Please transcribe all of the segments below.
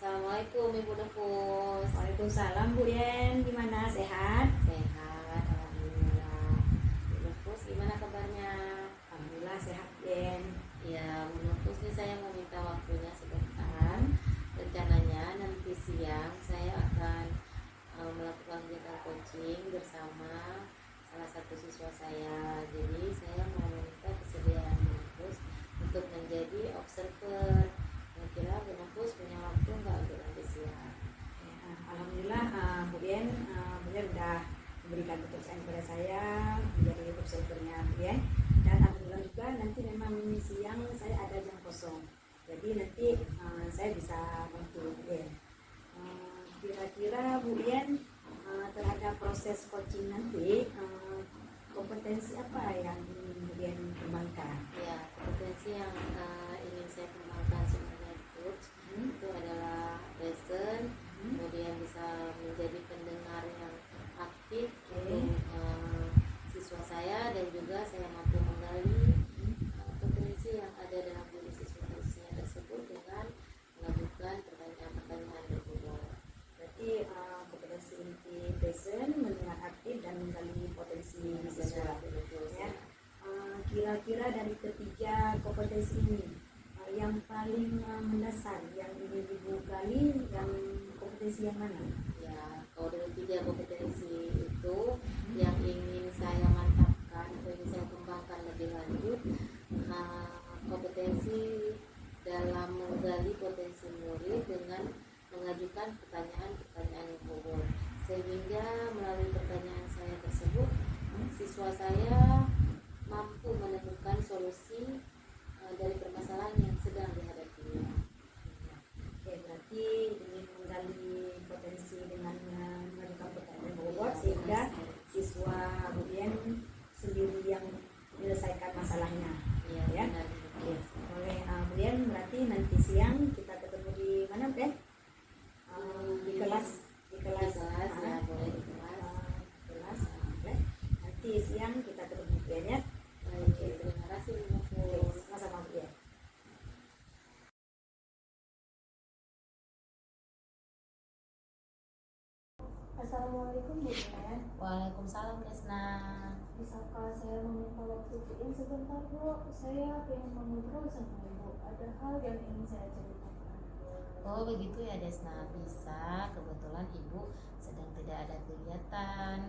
Assalamualaikum Ibu Nufus. Waalaikumsalam Bu Yen, gimana sehat? Sehat, alhamdulillah. Ibu Nufus, gimana kabarnya? Alhamdulillah sehat Yen. Ya, Bu Nufus, nih saya mau minta waktunya sebentar. Rencananya nanti siang saya akan melakukan kegiatan coaching bersama salah satu siswa saya. Jadi saya mau meminta kesediaan Bu Nufus untuk menjadi observer. Kira-kira Bu Nufus punya waktu nggak untuk nanti siang? Alhamdulillah Bu Yen, Bu Yen udah memberikan kepercayaan kepada saya menjadi observernya Bu Yen. Dan alhamdulillah juga nanti memang siang saya ada jam kosong. Jadi nanti saya bisa bantu Bu Yen. Kira-kira Bu Yen terhadap proses coaching nanti kompetensi apa yang ingin Bu Yen kembangkan? Ya, kompetensi yang ingin saya kembangkan sebagai coach itu adalah lesson, kemudian bisa menjadi pendengar yang aktif untuk siswa saya, dan juga saya mampu menggali potensi yang ada dalam diri siswa-siswa tersebut dengan mengajukan pertanyaan-pertanyaan berguna. Berarti kompetensi inti lesson mendengar aktif dan menggali potensi siswa. Ya. Kira-kira dari ketiga kompetensi ini yang paling mendasar yang ingin Ibu gali, yang kompetensi yang mana? Ya, kalau dari tiga kompetensi itu yang ingin saya mantapkan atau ingin saya kembangkan lebih lanjut, kompetensi dalam menggali potensi murid dengan mengajukan pertanyaan-pertanyaan yang umum, sehingga melalui pertanyaan saya tersebut siswa saya mampu menemukan solusi dari permasalahan yang sedang dihadapinya. Oke, berarti ingin menggali potensi dengan mengajukan pertanyaan bobot sehingga siswa kemudian sendiri yang menyelesaikan masalahnya. Ya. Oke, oleh kemudian berarti nanti siang kita ketemu di mana deh? Di kelas. Ya, boleh di kelas. Kelas. Oke. Nanti siang kita ketemu ya. Baik, terima kasih Bu Nufus. Sama-sama Bu ya. Assalamualaikum Bu Yen. Waalaikumsalam Desna. Bisakah saya meminta waktu Bu Yen sebentar Bu? Saya ingin mengobrol sama Ibu. Ada hal yang ingin saya ceritakan. Oh begitu ya Desna, bisa. Kebetulan Ibu sedang tidak ada kegiatan.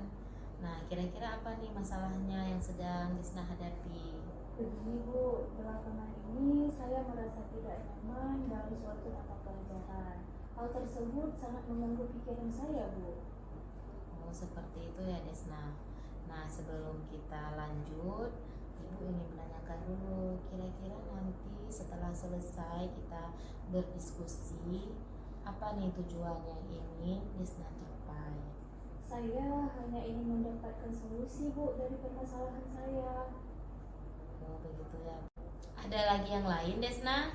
Nah, kira-kira apa nih masalahnya yang sedang Desna hadapi? Begini Bu, belakangan ini saya merasa tidak nyaman dalam suatu mata pelajaran. Hal tersebut sangat mengganggu pikiran saya Bu. Oh seperti itu ya Desna. Nah, sebelum kita lanjut, Ibu ingin menanyakan dulu, kira-kira nanti setelah selesai kita berdiskusi, apa nih tujuan yang ingin Desna capai? Saya hanya ingin mendapatkan solusi Bu dari permasalahan saya. Oh begitu ya. Ada lagi yang lain Desna?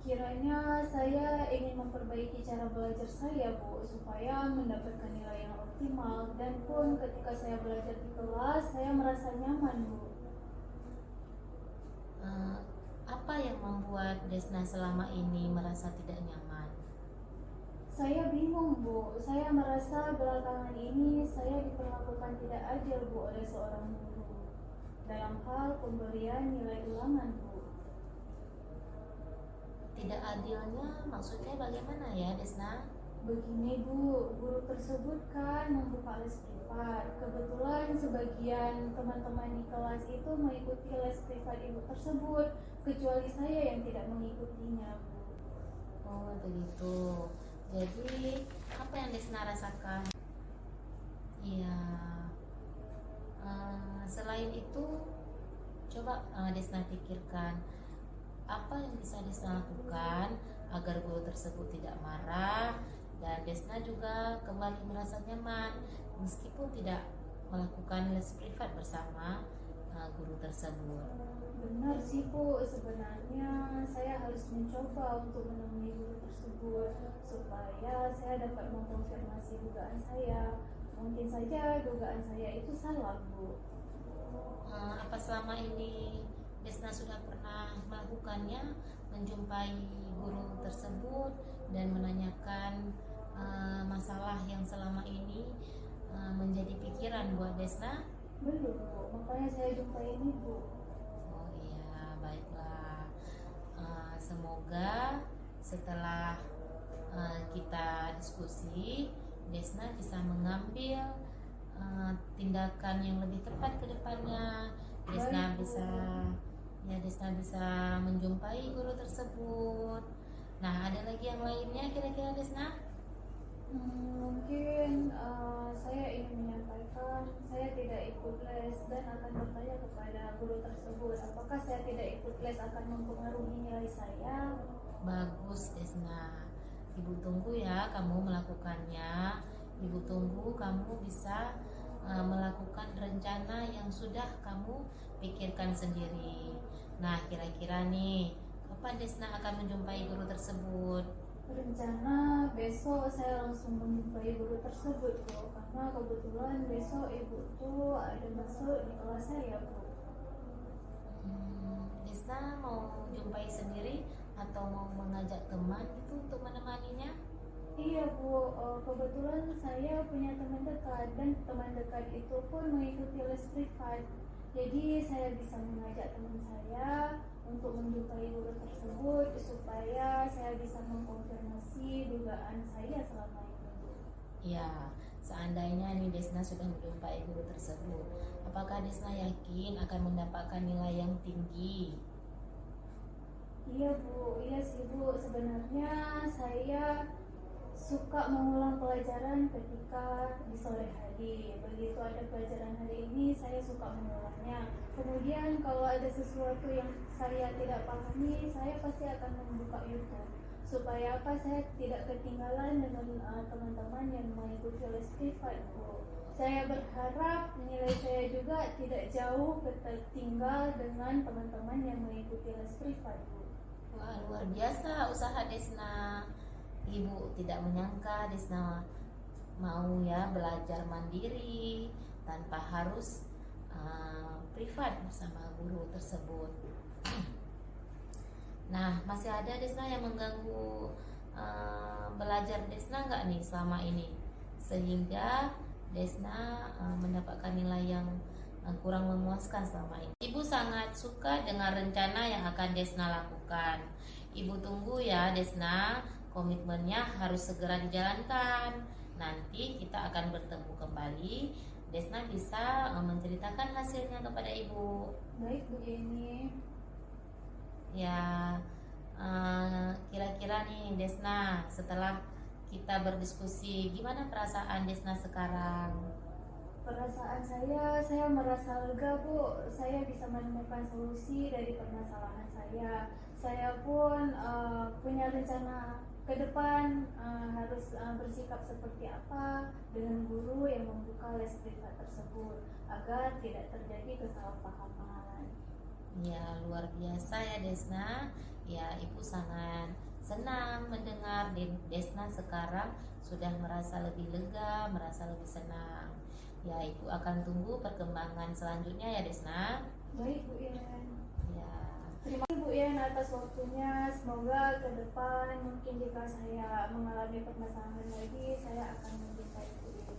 Kiranya saya ingin memperbaiki cara belajar saya Bu, supaya mendapatkan nilai yang optimal, dan pun ketika saya belajar di kelas saya merasa nyaman Bu. Apa yang membuat Desna selama ini merasa tidak nyaman? Saya bingung Bu, saya merasa belakangan ini saya diperlakukan tidak adil Bu oleh seorang guru dalam hal pemberian nilai ulangan Bu. Tidak adilnya maksudnya bagaimana ya Desna? Begini Bu, guru tersebut kan membuka les privat. Kebetulan sebagian teman-teman di kelas itu mengikuti les privat ibu tersebut, kecuali saya yang tidak mengikutinya Bu. Oh begitu. Jadi apa yang Desna rasakan? Iya. Selain itu, coba Desna pikirkan apa yang bisa Desna lakukan agar guru tersebut tidak marah dan Desna juga kembali merasa nyaman meskipun tidak melakukan les privat bersama guru tersebut. Benar sih Bu, sebenarnya saya harus mencoba untuk menemui guru tersebut supaya saya dapat mengkonfirmasi dugaan saya. Mungkin saja dugaan saya itu salah Bu. Apa selama ini Desna sudah pernah melakukannya, menjumpai guru tersebut dan menanyakan masalah yang selama ini menjadi pikiran buat Desna? Belum Bu, makanya saya jumpai ini Bu. Oh iya, baiklah. Semoga setelah kita diskusi, Desna bisa mengambil tindakan yang lebih tepat ke depannya. Desna Baik, Bu. Desna bisa menjumpai guru tersebut. Nah, ada lagi yang lainnya kira-kira Desna? Mungkin saya ingin menyampaikan saya tidak ikut les dan akan bertanya kepada guru tersebut apakah saya tidak ikut les akan mempengaruhi nilai saya. Bagus Desna. Ibu tunggu ya kamu melakukannya. Ibu tunggu kamu bisa melakukan rencana yang sudah kamu pikirkan sendiri. Nah, kira-kira nih kapan Desna akan menjumpai guru tersebut? Rencana besok saya langsung menjumpai guru tersebut Bu, karena kebetulan besok ibu tuh ada masuk di kelas saya Bu. Desna mau jumpai sendiri atau mau mengajak teman gitu untuk menemaninya? Iya Bu, kebetulan saya punya teman dekat dan teman dekat itu pun mengikuti les privat. Jadi saya bisa mengajak teman saya untuk menjumpai guru tersebut supaya saya bisa mengkonfirmasi dugaan saya selama ini Bu. Ya, seandainya nih Desna sudah menjumpai guru tersebut, apakah Desna yakin akan mendapatkan nilai yang tinggi? Iya Bu, iya sih Bu. Sebenarnya saya suka mengulang pelajaran ketika di sore hari. Begitu ada pelajaran hari ini, saya suka mengulangnya. Kemudian kalau ada sesuatu yang saya tidak pahami, saya pasti akan membuka YouTube. Supaya apa? Saya tidak ketinggalan dengan teman-teman yang mengikuti les privat Bu. Saya berharap nilai saya juga tidak jauh tertinggal dengan teman-teman yang mengikuti les privat Bu. Wah, luar biasa usaha Desna. Ibu tidak menyangka Desna mau ya belajar mandiri tanpa harus privat bersama guru tersebut. Nah, masih ada Desna yang mengganggu belajar Desna nggak nih selama ini sehingga Desna mendapatkan nilai yang kurang memuaskan selama ini? Ibu sangat suka dengan rencana yang akan Desna lakukan. Ibu tunggu ya Desna, komitmennya harus segera dijalankan. Nanti kita akan bertemu kembali. Desna bisa menceritakan hasilnya kepada ibu. Baik Bu Yeni. Ya, kira-kira nih Desna, setelah kita berdiskusi, gimana perasaan Desna sekarang? Perasaan saya merasa lega Bu. Saya bisa menemukan solusi dari permasalahan saya. Saya pun punya rencana ke depan harus bersikap seperti apa dengan guru yang membuka les privat tersebut agar tidak terjadi kesalahpahaman. Ya, luar biasa ya Desna. Ya, ibu sangat senang mendengar Desna sekarang sudah merasa lebih lega, merasa lebih senang. Ya, ibu akan tunggu perkembangan selanjutnya ya Desna. Baik Bu Yen. Ya, Terima kasih Bu Yen atas waktunya. Semoga ke depan mungkin jika saya mengalami permasalahan lagi, saya akan menjumpai Bu Yen.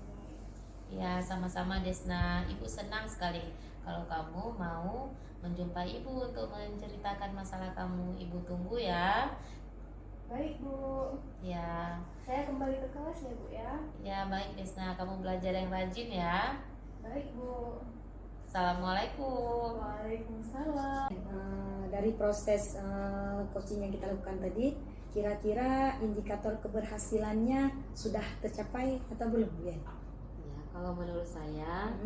ya sama-sama Desna. Ibu senang sekali kalau kamu mau menjumpai ibu untuk menceritakan masalah kamu. Ibu tunggu ya. Baik Bu. Ya, Saya kembali ke kelas ya Bu ya. ya baik Desna. Kamu belajar yang rajin ya. Baik Bu. Assalamualaikum. Waalaikumsalam. Dari proses coaching yang kita lakukan tadi, kira-kira indikator keberhasilannya sudah tercapai atau belum ya? Ya, kalau menurut saya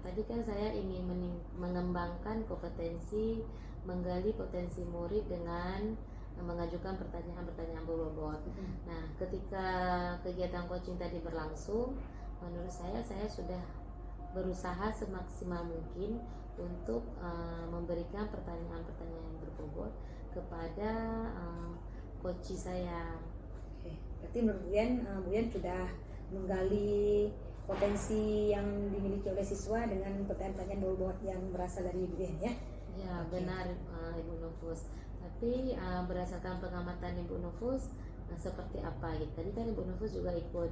tadi kan saya ingin mengembangkan kompetensi, menggali potensi murid dengan mengajukan pertanyaan-pertanyaan berbobot. Nah, ketika kegiatan coaching tadi berlangsung, menurut saya sudah berusaha semaksimal mungkin untuk memberikan pertanyaan-pertanyaan yang berbobot kepada coach saya. Oke, berarti menurut Bu Yen sudah menggali potensi yang dimiliki oleh siswa dengan pertanyaan-pertanyaan berbobot yang berasal dari Bu Yen ya? Ya, benar Ibu Nufus. Tapi berdasarkan pengamatan Ibu Nufus, seperti apa gitu. Tadi kan Ibu Nufus juga ikut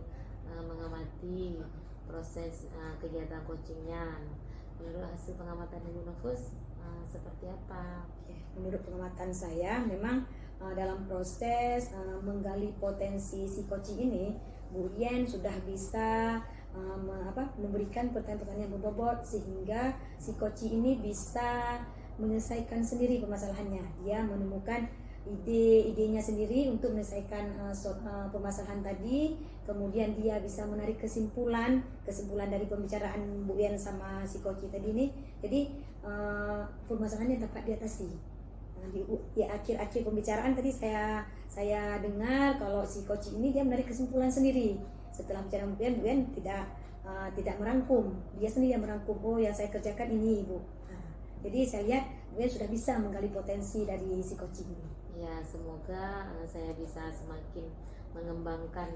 mengamati proses kegiatan coachingnya. Menurut hasil pengamatan Ibu Nufus seperti apa? Oke, menurut pengamatan saya memang dalam proses menggali potensi si coaching ini, Bu Yen sudah bisa memberikan pertanyaan-pertanyaan yang berbobot sehingga si coaching ini bisa menyelesaikan sendiri permasalahannya. Dia menemukan ide-idenya sendiri untuk menyelesaikan permasalahan tadi. Kemudian dia bisa menarik kesimpulan dari pembicaraan Bu Yen sama si coaching tadi ini. Jadi permasalahannya dapat diatasi. Di akhir-akhir pembicaraan tadi saya dengar kalau si coaching ini dia menarik kesimpulan sendiri. Setelah bicara Bu Yen tidak merangkum, dia sendiri yang merangkum. Oh, yang saya kerjakan ini, Ibu. Jadi saya lihat Bu Yen sudah bisa menggali potensi dari si coaching ini. Ya, semoga saya bisa semakin mengembangkan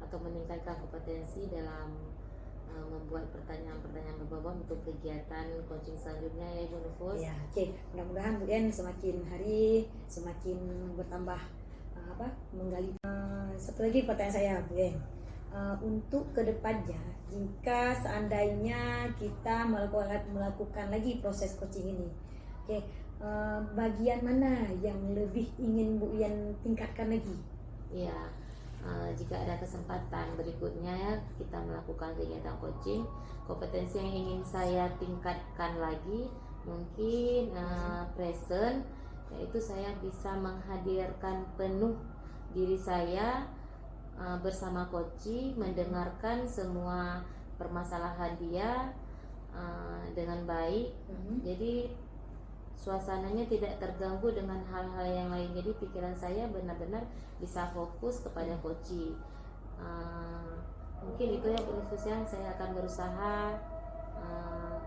atau meningkatkan kompetensi dalam membuat pertanyaan-pertanyaan berbobot untuk kegiatan coaching selanjutnya ya Ibu Nufus. Ya, oke. Mudah-mudahan Bu Yen semakin hari semakin bertambah menggali. Satu lagi pertanyaan saya, Bu Yen. Untuk kedepannya, jika seandainya kita melakukan lagi proses coaching ini, oke, bagian mana yang lebih ingin Bu Yen tingkatkan lagi? Ya, jika ada kesempatan berikutnya ya kita melakukan kegiatan coaching, kompetensi yang ingin saya tingkatkan lagi mungkin present, yaitu saya bisa menghadirkan penuh diri saya bersama coaching, mendengarkan semua permasalahan dia dengan baik. Jadi suasananya tidak terganggu dengan hal-hal yang lain. Jadi pikiran saya benar-benar bisa fokus kepada coaching. Mungkin itu ya Bu Nufus ya, saya akan berusaha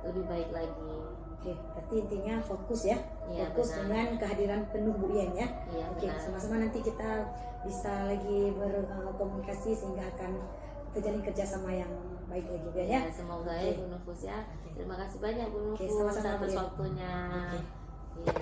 lebih baik lagi. Oke, berarti intinya fokus ya, Iya, fokus benar. dengan kehadiran penuh Bu Yen ya. Iya, Oke, benar. sama-sama nanti kita bisa lagi berkomunikasi sehingga akan terjalin kerjasama yang baik lagi Bu Yen ya. Ya, semoga ya Oke. Bu Nufus ya. Oke. Terima kasih banyak Bu Oke, Nufus sama-sama, Bu atas Yen. waktunya. Oke. Iya.